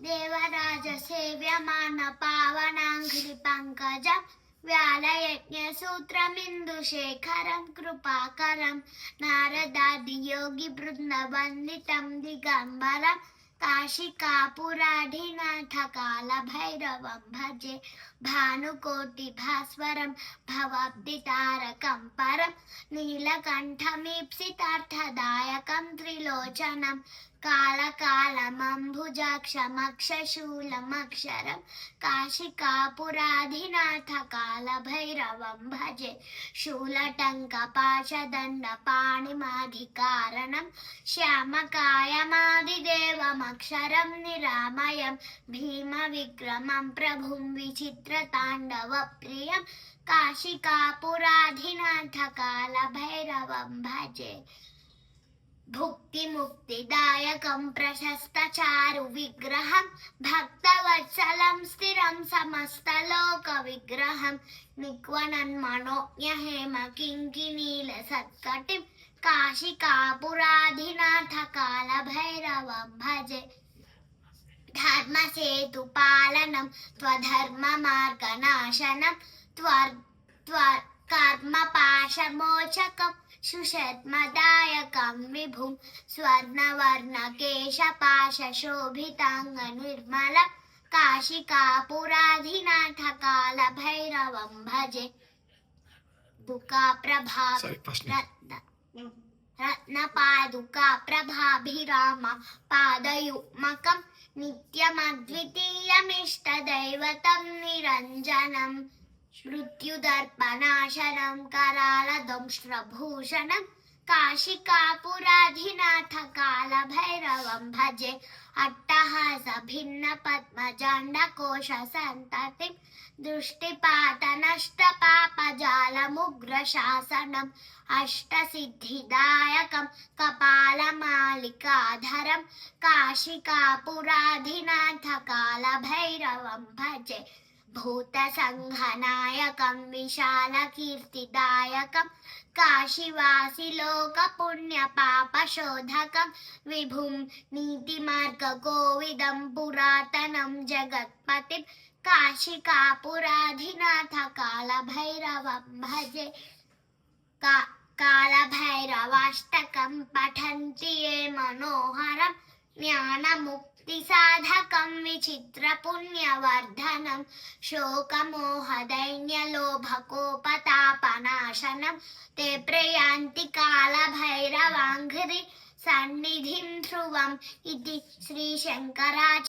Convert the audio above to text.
देवराजसेव्यमान पावनाङ्घ्रिपङ्कजं व्यालयज्ञसूत्रमिन्दुशेखरं कृपाकरं नारदादियोगिवृन्दवन्दितं दिगम्बरं काशिकापुराधिनाथकालभैरवं भजे भानुकोटिभास्वरं भवाब्दितारकं परं नीलकण्ठमीप्सितार्थदायकं त्रिलोचनं कालकालमम्बुजाक्षमक्षशूलमक्षरं काशिकापुराधिनाथकालभैरवं भजे शूलटङ्कपाशदण्डपाणिमाधिकारणं श्यामकायमादिदेवमक्षरं निरामयं भीमविक्रमं प्रभुं विचित्रताण्डवप्रियं काशिकापुराधिनाथकालभैरवं भजे भुक्तिमुक्तिदायकं प्रशस्तचारुविग्रहं भक्तवत्सलं स्थिरं समस्तलोकविग्रहं निक्वणन्मनोज्ञहेमकिङ्किनीलसत्कटिं काशिकापुराधिनाथकालभैरवं भजे धर्मसेतुपालनं त्वधर्ममार्गनाशनं कर्मपाशमोचकं सुषद्मदायकं विभुं स्वर्णवर्णकेशपाशशोभिताङ्गनिर्मलं काशिकापुराधिनाथकालभैरवं भजे रत्नपादुकाप्रभाभिराम पादयुग्मकं नित्यमद्वितीयमिष्टदैवतं निरञ्जनं मृत्युदर्पणाशनं करालदंष्ट्रभूषणं काशिकापुराधिनाथकालभैरवं भजे अट्टहासभिन्नपद्मजाण्डकोशसन्ततिं दृष्टिपातनष्टपापजालमुग्रशासनम् अष्टसिद्धिदायकं कपालमालिकाधरं काशिकापुराधिनाथकालभैरवं भजे भूतसङ्घनायकं विशालकीर्तिदायकं काशीवासिलोकपुण्यपापशोधकं विभुं नीतिमार्गकोविदं पुरातनं जगत्पतिं काशिकापुराधिनाथकालभैरवं भजे कालभैरवाष्टकं पठन्ति ये मनोहरं ज्ञानमुक्तिसाधकं विचित्रपुण्यवर्धनं शोकमोहदैन्यलोभकोपतापनाशनं ते प्रयान्ति कालभैरवाङ्घ्रि सन्निधिं ध्रुवम् इति श्रीशङ्कराचार्य